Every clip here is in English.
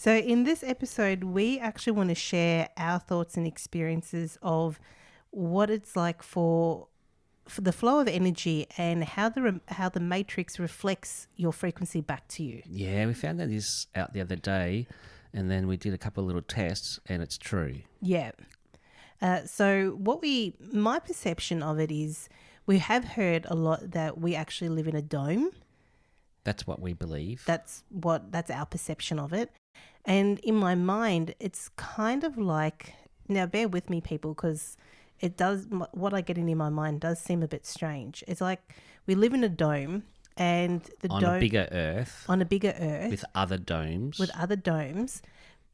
So, in this episode, we actually want to share our thoughts and experiences of what it's like for the flow of energy and how the matrix reflects your frequency back to you. Yeah, we found that this out the other day, and then we did a couple of little tests, and it's true. Yeah. So, my perception of it is we have heard a lot that we actually live in a dome. That's what we believe. That's our perception of it. And in my mind, it's kind of like, now bear with me people, because what I get in my mind does seem a bit strange. It's like we live in a dome, and on a bigger Earth. With other domes.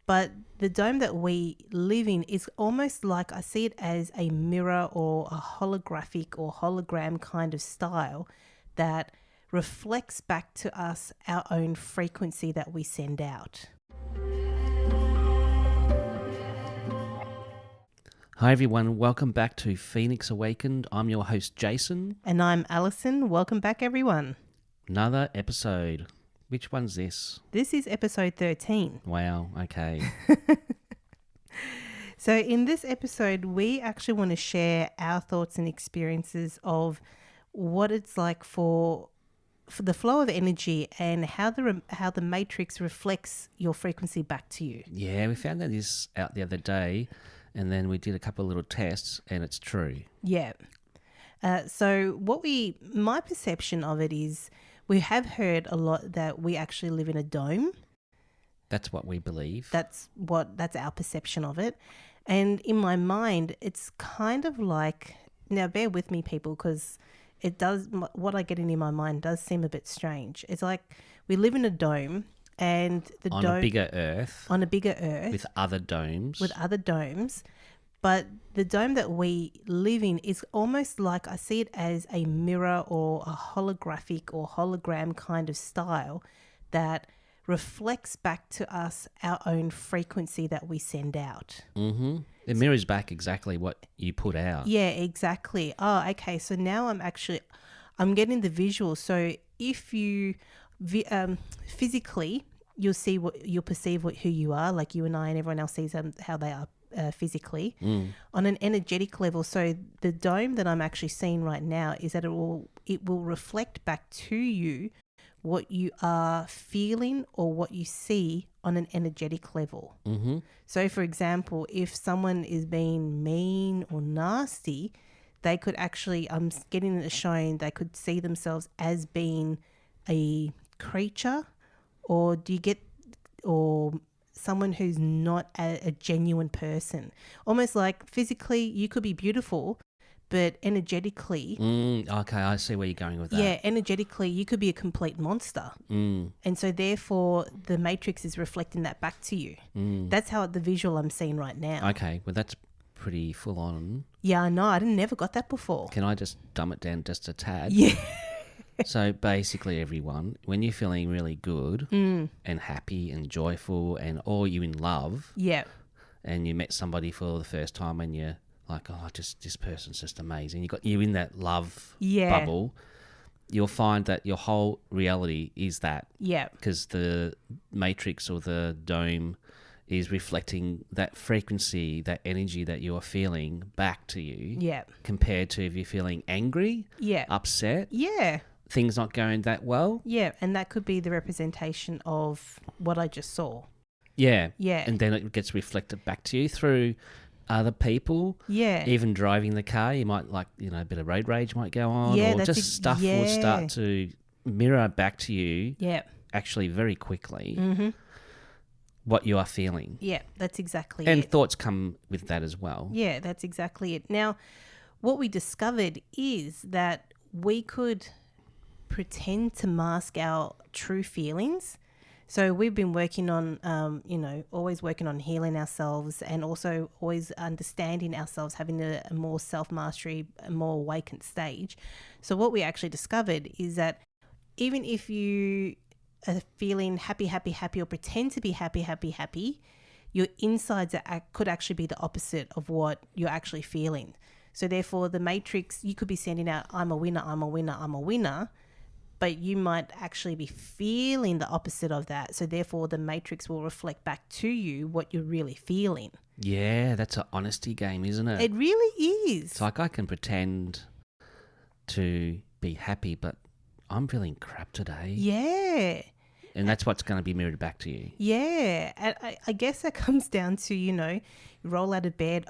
But the dome that we live in is almost like, I see it as a mirror or a holographic or hologram kind of style that reflects back to us our own frequency that we send out. Hi everyone, welcome back to Phoenix Awakened. I'm your host Jason. And I'm Alison. Welcome back everyone. Another episode. Which one's this? This is episode 13. Wow, okay. So in this episode, we actually want to share our thoughts and experiences of what it's like for the flow of energy and how the matrix reflects your frequency back to you. Yeah, we found that this out the other day, and then we did a couple of little tests, and it's true. Yeah. So my perception of it is we have heard a lot that we actually live in a dome. That's what we believe. That's our perception of it. And in my mind, it's kind of like, now bear with me people, because what I get in my mind does seem a bit strange. It's like we live in a dome, and on a bigger Earth. With other domes. But the dome that we live in is almost like, I see it as a mirror or a holographic or hologram kind of style that reflects back to us our own frequency that we send out. Mm-hmm. It mirrors back exactly what you put out. Yeah, exactly. Oh, okay. So now I'm getting the visual. So if you physically, you'll perceive who you are, like you and I and everyone else sees how they are physically. On an energetic level. So the dome that I'm actually seeing right now is that it will reflect back to you what you are feeling or what you see on an energetic level. Mm-hmm. So for example, if someone is being mean or nasty, they could actually, I'm getting it shown, they could see themselves as being a creature, or someone who's not a genuine person. Almost like physically you could be beautiful, but energetically... okay, I see where you're going with that. Yeah, energetically you could be a complete monster. And so therefore the matrix is reflecting that back to you. That's how the visual I'm seeing right now. Okay, well that's pretty full on. Yeah, I know. I never got that before. Can I just dumb it down just a tad? Yeah. So basically everyone, when you're feeling really good and happy and joyful or you're in love... Yeah. And you met somebody for the first time and you're like, oh, this person's just amazing. You're in that love bubble. You'll find that your whole reality is that. Yeah. Because the matrix or the dome is reflecting that frequency, that energy that you're feeling back to you. Yeah. Compared to if you're feeling angry, upset, things not going that well. Yeah, and that could be the representation of what I just saw. Yeah. Yeah. And then it gets reflected back to you through other people. Yeah. Even driving the car, you might a bit of road rage might go on, or just stuff will start to mirror back to you. Yeah. Actually very quickly what you are feeling. Yeah, that's exactly and it. And thoughts come with that as well. Yeah, that's exactly it. Now, what we discovered is that we could pretend to mask our true feelings. So we've been working on, always working on healing ourselves, and also always understanding ourselves, having a more self-mastery, a more awakened stage. So what we actually discovered is that even if you are feeling happy, or pretend to be happy, your insides could actually be the opposite of what you're actually feeling. So therefore, the matrix, you could be sending out, I'm a winner, but you might actually be feeling the opposite of that. So therefore the matrix will reflect back to you what you're really feeling. Yeah, that's an honesty game, isn't it? It really is. It's like I can pretend to be happy, but I'm feeling crap today. Yeah. And that's what's going to be mirrored back to you. Yeah. And I guess that comes down to, you roll out of bed.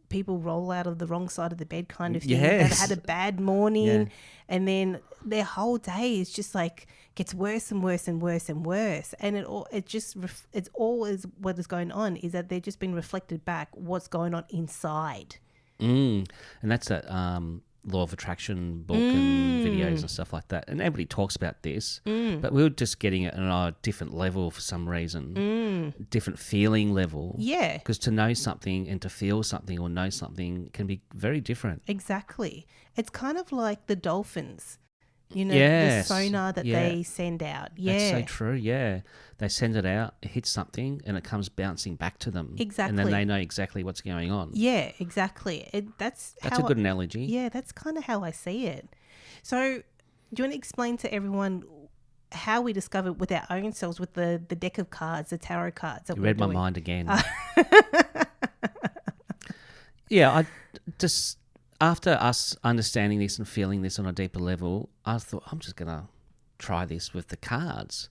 People roll out of the wrong side of the bed kind of thing. Yes. They've had a bad morning, Yeah. and then their whole day is just like gets worse and worse and worse and worse. And it's always what is going on is that they're just being reflected back what's going on inside. And that's that law of attraction book and videos and stuff like that. And everybody talks about this, but we were just getting it on a different level for some reason, different feeling level. Yeah. Because to know something and to feel something or know something can be very different. Exactly. It's kind of like the dolphins, the sonar that they send out. Yeah. That's so true, yeah. They send it out, it hits something, and it comes bouncing back to them. Exactly. And then they know exactly what's going on. Yeah, exactly. That's a good analogy. Yeah, that's kind of how I see it. So do you want to explain to everyone how we discovered with our own selves with the deck of cards, the tarot cards that You we're read doing? my mind again. Yeah, I just... After us understanding this and feeling this on a deeper level, I thought, I'm just going to try this with the cards.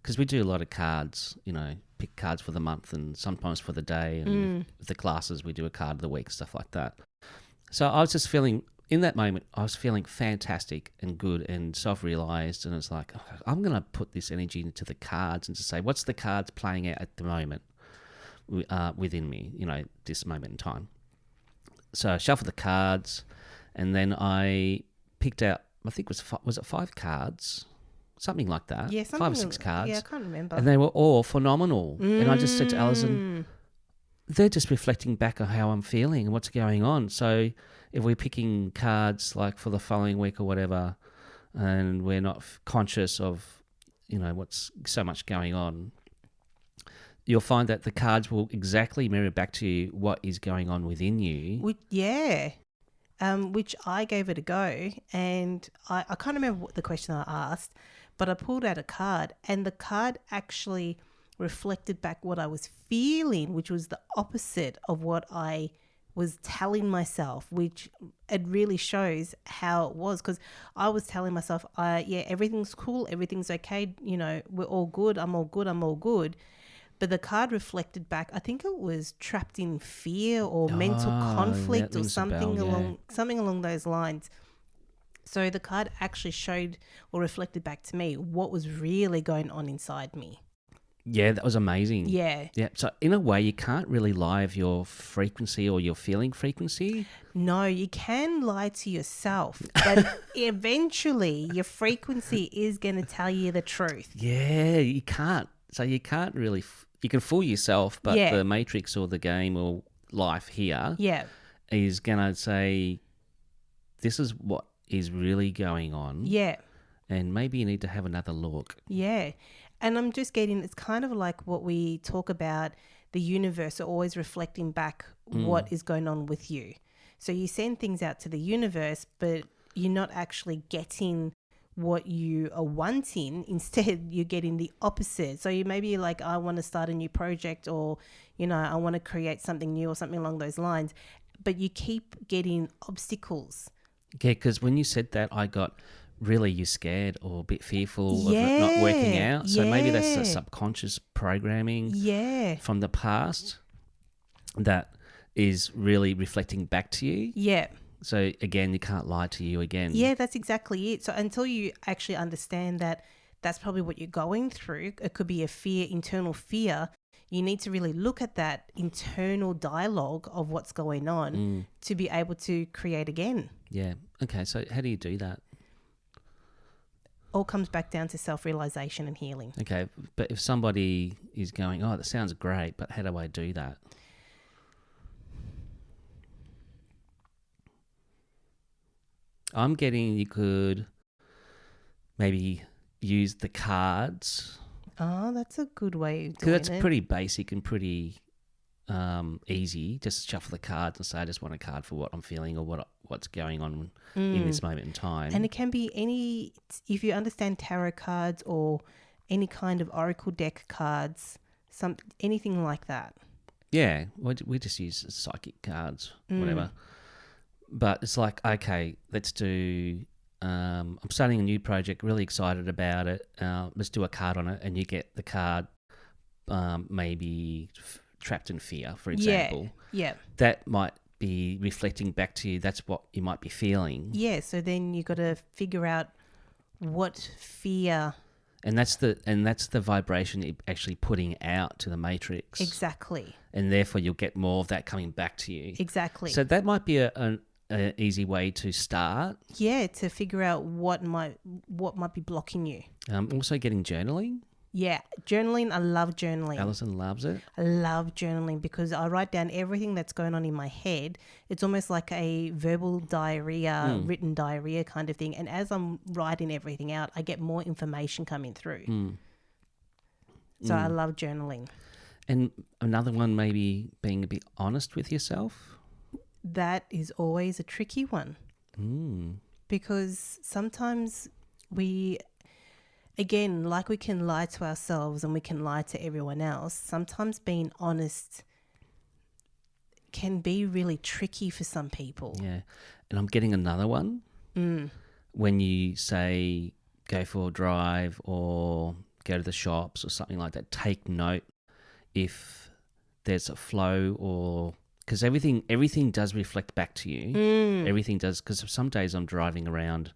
Because we do a lot of cards, pick cards for the month and sometimes for the day. And with the classes, we do a card of the week, stuff like that. So I was just feeling, in that moment, I was feeling fantastic and good and self-realised. And it's like, okay, I'm going to put this energy into the cards and to say, what's the cards playing out at the moment within me, this moment in time. So I shuffled the cards, and then I picked out, I think it was it 5 cards? Something like that. Yeah, 5 or 6 cards. Yeah, I can't remember. And they were all phenomenal. And I just said to Alison, they're just reflecting back on how I'm feeling and what's going on. So if we're picking cards like for the following week or whatever, and we're not conscious of, what's so much going on, you'll find that the cards will exactly mirror back to you what is going on within you. Which I gave it a go, and I can't remember what the question I asked, but I pulled out a card, and the card actually reflected back what I was feeling, which was the opposite of what I was telling myself, which it really shows how it was, because I was telling myself, everything's cool, everything's okay, we're all good, I'm all good. But the card reflected back, I think it was trapped in fear or mental conflict or something along those lines. So the card actually showed or reflected back to me what was really going on inside me. Yeah, that was amazing. Yeah. Yeah. So in a way, you can't really lie of your frequency or your feeling frequency. No, you can lie to yourself, but eventually your frequency is going to tell you the truth. Yeah, you can't. So you can't really... You can fool yourself, but the matrix or the game or life here is going to say, this is what is really going on. Yeah. And maybe you need to have another look. Yeah. And I'm just getting, it's kind of like what we talk about, the universe always reflecting back what is going on with you. So you send things out to the universe, but you're not actually getting what you are wanting. Instead, you're getting the opposite. So you maybe like, I want to start a new project, or, I want to create something new or something along those lines. But you keep getting obstacles. Yeah, because when you said that, I got really, you scared or a bit fearful of it not working out. So maybe that's a subconscious programming from the past that is really reflecting back to you. Yeah. So again, you can't lie to you again. Yeah, that's exactly it. So until you actually understand that that's probably what you're going through, it could be a internal fear. You need to really look at that internal dialogue of what's going on to be able to create again. Yeah. Okay. So how do you do that? All comes back down to self-realization and healing. Okay. But if somebody is going, that sounds great, but how do I do that? I'm getting you could maybe use the cards. Oh, that's a good way of doing it. That's pretty basic and pretty easy. Just shuffle the cards and say, I just want a card for what I'm feeling or what's going on in this moment in time. And it can be if you understand tarot cards or any kind of oracle deck cards, anything like that. Yeah, we just use psychic cards, whatever. But it's like, okay, let's do. I'm starting a new project. Really excited about it. Let's do a card on it, and you get the card. Maybe trapped in fear, for example. Yeah. That might be reflecting back to you. That's what you might be feeling. Yeah. So then you got to figure out what fear. And that's the vibration you're actually putting out to the matrix. Exactly. And therefore you'll get more of that coming back to you. Exactly. So that might be an easy way to start. Yeah, to figure out what might be blocking you. Also getting journaling. Yeah, journaling. I love journaling. Alison loves it. I love journaling because I write down everything that's going on in my head. It's almost like a verbal diarrhea, written diarrhea kind of thing. And as I'm writing everything out, I get more information coming through. So I love journaling. And another one, maybe being a bit honest with yourself. That is always a tricky one. Because sometimes again, like we can lie to ourselves and we can lie to everyone else, sometimes being honest can be really tricky for some people. Yeah. And I'm getting another one. When you say go for a drive or go to the shops or something like that, take note if there's a flow or... Because everything does reflect back to you. Everything does. Because some days I'm driving around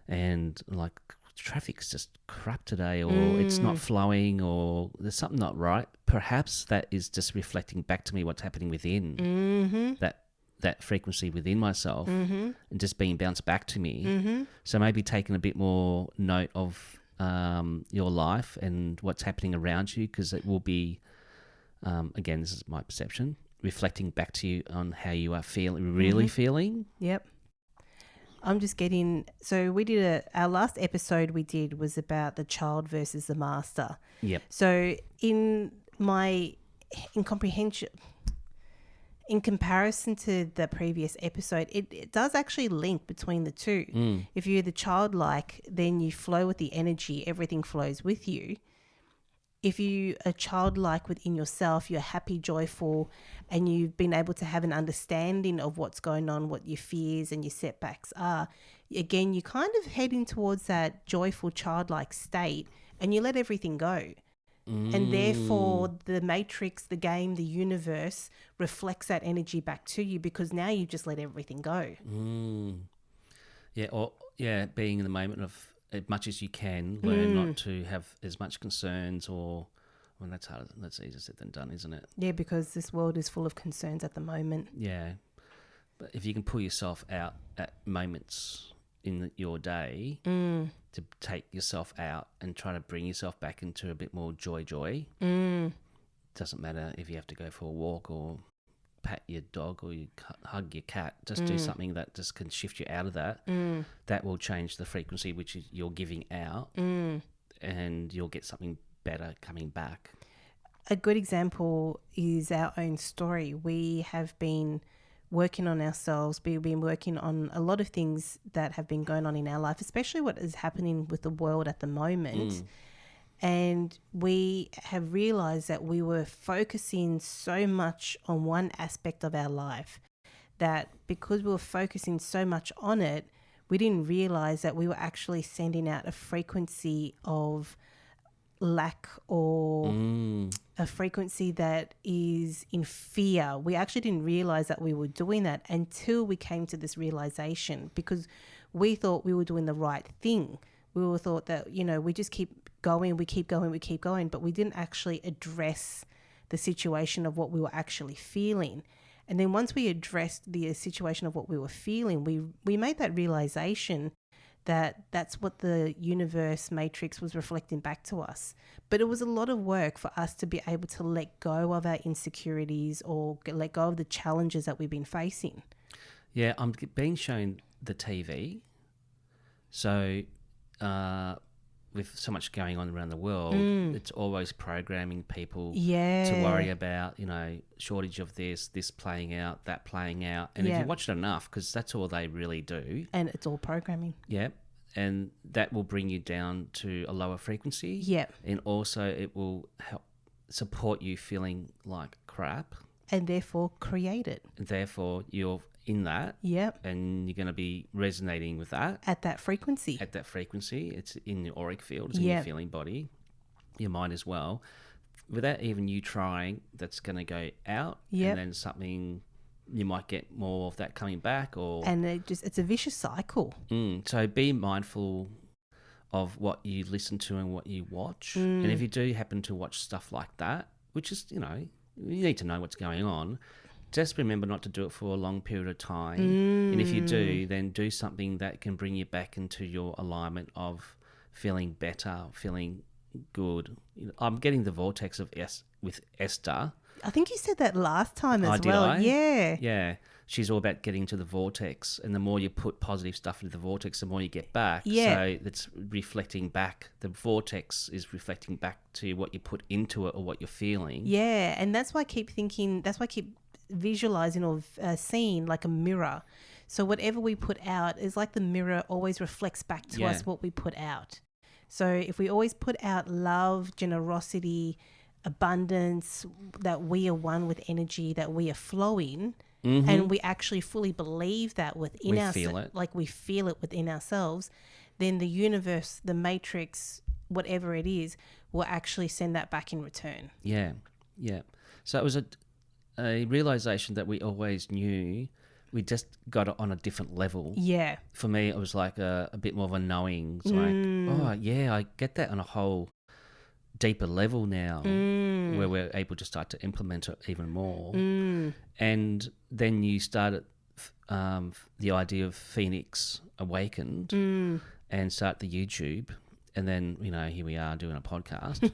and like... traffic's just crap today, or it's not flowing, or there's something not right. Perhaps that is just reflecting back to me what's happening within that frequency within myself, and just being bounced back to me. So maybe taking a bit more note of your life and what's happening around you, because it will be, again, this is my perception, reflecting back to you on how you are really feeling. Yep. I'm just getting... So we did our last episode we did was about the child versus the master. Yep. So in comprehension, in comparison to the previous episode, it does actually link between the two. If you're the childlike, then you flow with the energy, everything flows with you. If you are childlike within yourself, you're happy, joyful, and you've been able to have an understanding of what's going on, what your fears and your setbacks are, again, you're kind of heading towards that joyful, childlike state, and you let everything go. And therefore, the matrix, the game, the universe reflects that energy back to you, because now you just let everything go. Yeah, being in the moment of... as much as you can, learn not to have as much concerns, or... Well, that's hard. That's easier said than done, isn't it? Yeah, because this world is full of concerns at the moment. Yeah. But if you can pull yourself out at moments in your day to take yourself out and try to bring yourself back into a bit more joy. Doesn't matter if you have to go for a walk or pat your dog or you hug your cat. Just do something that just can shift you out of that. That will change the frequency which you're giving out, and you'll get something better coming back. A good example is our own story. We have been working on ourselves. We've been working on a lot of things that have been going on in our life, especially what is happening with the world at the moment. And we have realized that we were focusing so much on one aspect of our life, that because we were focusing so much on it, we didn't realize that we were actually sending out a frequency of lack, or a frequency that is in fear. We actually didn't realize that we were doing that until we came to this realization, because we thought we were doing the right thing. We all thought that, we just keep going, but we didn't actually address the situation of what we were actually feeling. And then once we addressed the situation of what we were feeling, we made that realization that that's what the universe matrix was reflecting back to us. But it was a lot of work for us to be able to let go of our insecurities or let go of the challenges that we've been facing. Yeah, I'm being shown the TV. So with so much going on around the world, it's always programming people Yeah. to worry about, shortage of this playing out, that playing out. And if you watch it enough, because that's all they really do. And it's all programming. Yeah. And that will bring you down to a lower frequency. Yeah. And also it will help support you feeling like crap. And therefore create it. Therefore, you're in that. Yep. And you're going to be resonating with that. At that frequency. It's in your auric field, it's in your feeling body, your mind as well. Without even you trying, that's going to go out. Yep. And then something, you might get more of that coming back. And it's a vicious cycle. So be mindful of what you listen to and what you watch. And if you do happen to watch stuff like that, which is, you need to know what's going on, just remember not to do it for a long period of time. And if you do, then do something that can bring you back into your alignment of feeling better, feeling good. I'm getting the vortex of with Esther. I think you said that last time as Did well. I? Yeah. Yeah. She's all about getting to the vortex, and the more you put positive stuff into the vortex, the more you get back. Yeah. So it's reflecting back. The vortex is reflecting back to what you put into it or what you're feeling. Yeah, and that's why I keep visualizing or seeing like a mirror. So whatever we put out is like the mirror always reflects back to us what we put out. So if we always put out love, generosity, abundance, that we are one with energy, that we are flowing, and we actually fully believe that within ourselves, like we feel it within ourselves, then the universe, the matrix, whatever it is, will actually send that back in return. Yeah, yeah. So it was a realization that we always knew. We just got it on a different level. Yeah. For me, it was like a bit more of a knowing. It's like, oh, yeah, I get that on a whole deeper level now, where we're able to start to implement it even more. And then you started the idea of Phoenix Awakened and start the YouTube. And then, here we are doing a podcast.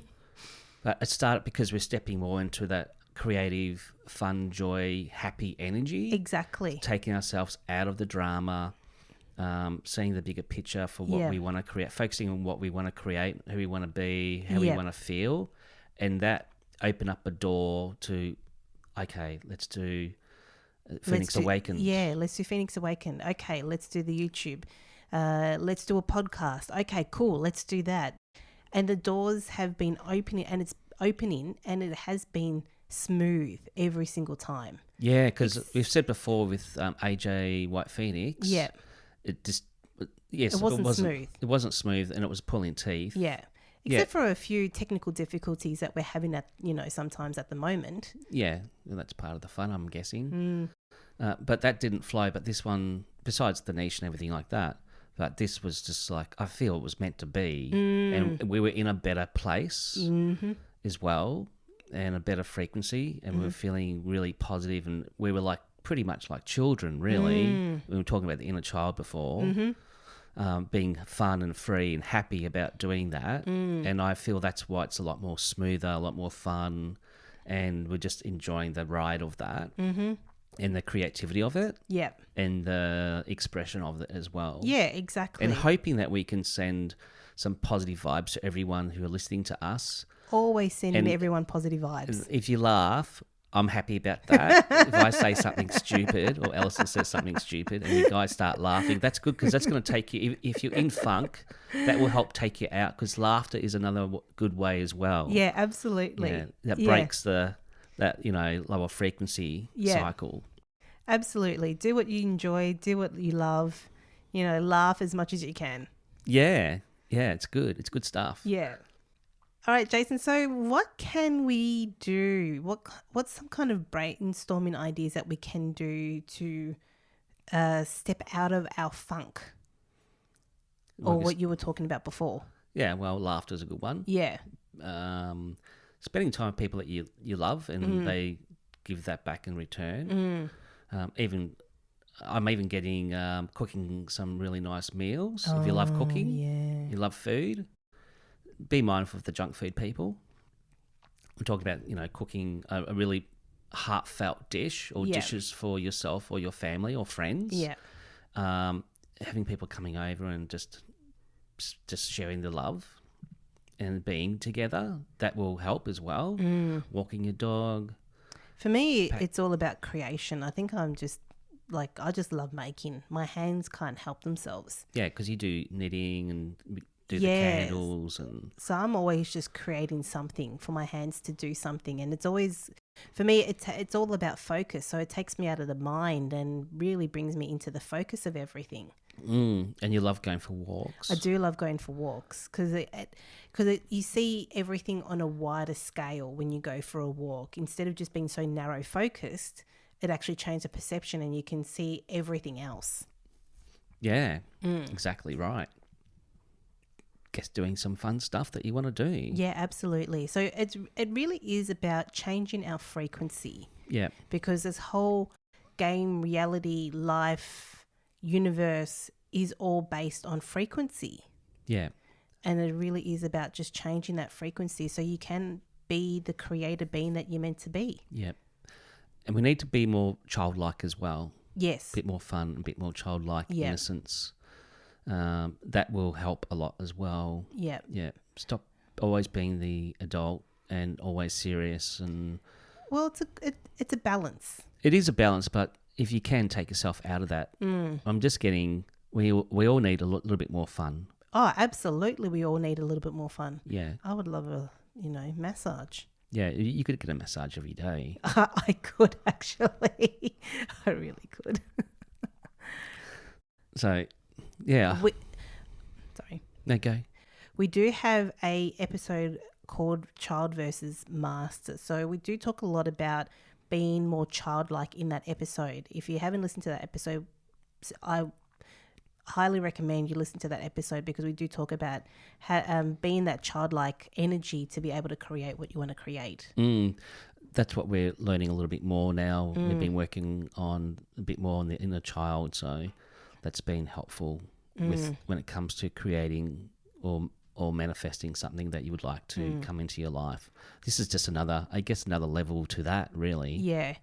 But it started because we're stepping more into that creative, fun, joy, happy energy. Exactly. Taking ourselves out of the drama, seeing the bigger picture for what we want to create, focusing on what we want to create, who we want to be, how we want to feel. And that opened up a door to, okay, let's do Phoenix Awakened. Yeah, let's do Phoenix Awakened. Okay, let's do the YouTube. Let's do a podcast. Okay, cool. Let's do that. And the doors have been opening, and it's opening, and it has been smooth every single time. Yeah, because we've said before with AJ White Phoenix. Yeah. It just, it wasn't smooth. It wasn't smooth, and it was pulling teeth. Yeah. Except for a few technical difficulties that we're having sometimes at the moment. Yeah, well, that's part of the fun, I'm guessing. But that didn't flow. But this one, besides the niche and everything like that, but this was just like, I feel it was meant to be. And we were in a better place as well, and a better frequency, and we were feeling really positive, and we were like pretty much like children, really. We were talking about the inner child before. Being fun and free and happy about doing that. And I feel that's why it's a lot more smoother, a lot more fun, and we're just enjoying the ride of that and the creativity of it and the expression of it as well. Yeah, exactly. And hoping that we can send some positive vibes to everyone who are listening to us. Always sending everyone positive vibes. If you laugh, I'm happy about that. If I say something stupid or Alison says something stupid and you guys start laughing, that's good, because that's going to take you, if you're in funk, that will help take you out, because laughter is another good way as well. Yeah, absolutely. Yeah, that breaks that lower frequency cycle. Absolutely. Do what you enjoy, do what you love, laugh as much as you can. Yeah, it's good. It's good stuff. Yeah. All right, Jason, so what can we do? What's some kind of brainstorming ideas that we can do to step out of our funk? Or what you were talking about before? Yeah, well, laughter is a good one. Yeah. Spending time with people that you love, and they give that back in return. I'm even getting cooking some really nice meals. If you love cooking, you love food, be mindful of the junk food people. I'm talking about, cooking a really heartfelt dish or dishes for yourself or your family or friends. Yeah. Having people coming over and just sharing the love. and being together, that will help as well. Walking your dog. For me, it's all about creation. I think I'm just I just love making. My hands can't help themselves. Yeah, because you do knitting and do the Yes. candles and So I'm always just creating something for my hands to do something, and it's always, for me, it's all about focus. So it takes me out of the mind and really brings me into the focus of everything. and you love going for walks. I do love going for walks because you see everything on a wider scale when you go for a walk. Instead of just being so narrow focused, it actually changes the perception and you can see everything else. Yeah, exactly right. Guess doing some fun stuff that you want to do. Yeah, absolutely. So it really is about changing our frequency. Yeah. Because this whole game, reality, life, universe is all based on frequency. Yeah. And it really is about just changing that frequency so you can be the creator being that you're meant to be. Yeah. And we need to be more childlike as well. Yes. A bit more fun, a bit more childlike Yeah. innocence. That will help a lot as well. Yeah. Yeah. Stop always being the adult and always serious. And Well, it's a balance. it is a balance, but if you can take yourself out of that, I'm just getting, we all need a little bit more fun. Oh, absolutely. We all need a little bit more fun. Yeah. I would love a, massage. Yeah, you could get a massage every day. I could actually. I really could. So, yeah. Sorry. No, go. We do have a episode called Child versus Master. So we do talk a lot about being more childlike in that episode. If you haven't listened to that episode, I highly recommend you listen to that episode because we do talk about being that childlike energy to be able to create what you want to create. That's what we're learning a little bit more now. We've been working on a bit more on the inner child, so that's been helpful with when it comes to creating or manifesting something that you would like to come into your life. This is just another level to that, really. Yeah.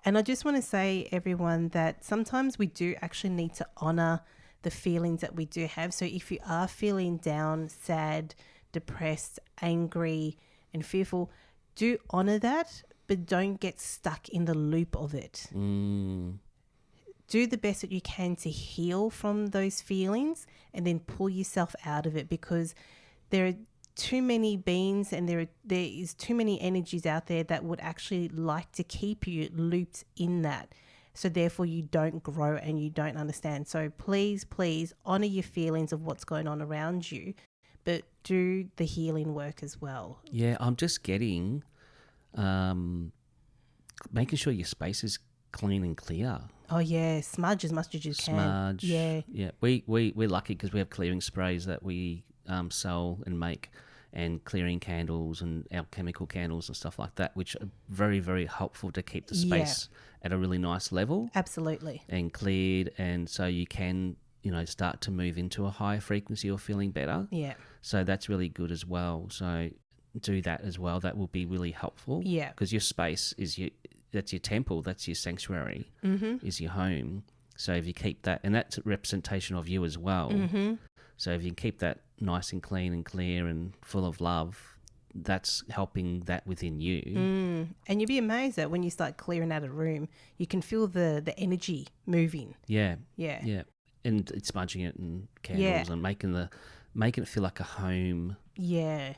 And I just want to say, everyone, that sometimes we do actually need to honor the feelings that we do have. So if you are feeling down, sad, depressed, angry, and fearful, do honor that, but don't get stuck in the loop of it. Do the best that you can to heal from those feelings and then pull yourself out of it, because there are too many beings and there is too many energies out there that would actually like to keep you looped in that. So therefore you don't grow and you don't understand. So please, please honor your feelings of what's going on around you, but do the healing work as well. Yeah, I'm just getting making sure your space is clean and clear. Oh yeah, smudge as much as you can. Smudge. Yeah. Yeah. We're lucky because we have clearing sprays that we sell and make, and clearing candles and alchemical candles and stuff like that, which are very, very helpful to keep the space at a really nice level. Absolutely. And cleared, and so you can, start to move into a higher frequency or feeling better. Yeah. So that's really good as well. So do that as well. That will be really helpful. Yeah. Because your space that's your temple, that's your sanctuary, is your home. So if you keep that, and that's a representation of you as well. So if you keep that nice and clean and clear and full of love, that's helping that within you. And you'd be amazed that when you start clearing out a room, you can feel the energy moving. Yeah. Yeah. Yeah. And it's smudging it and candles and making it feel like a home. Yeah.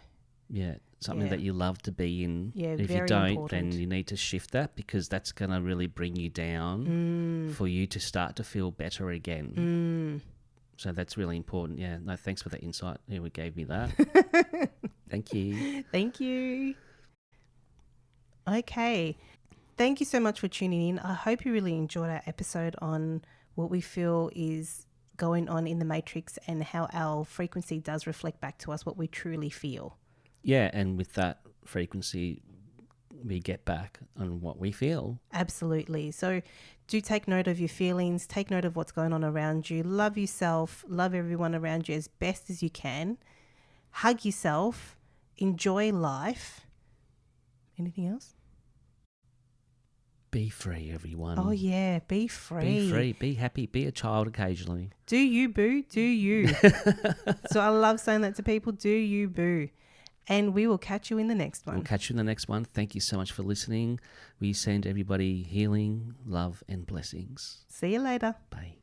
Yeah. Something that you love to be in. Yeah, if very you don't, important. then you need to shift that, because that's going to really bring you down for you to start to feel better again. So that's really important. Yeah. No, thanks for the insight. You gave me that. Thank you. Thank you. Okay. Thank you so much for tuning in. I hope you really enjoyed our episode on what we feel is going on in the matrix and how our frequency does reflect back to us what we truly feel. Yeah. And with that frequency, we get back on what we feel. Absolutely. So do take note of your feelings, take note of what's going on around you, love yourself, love everyone around you as best as you can, hug yourself, enjoy life. Anything else? Be free, everyone. Oh yeah, be free. Be free, be happy, be a child occasionally. Do you, boo, do you. So I love saying that to people, do you, boo. And we will catch you in the next one. We'll catch you in the next one. Thank you so much for listening. We send everybody healing, love, and blessings. See you later. Bye.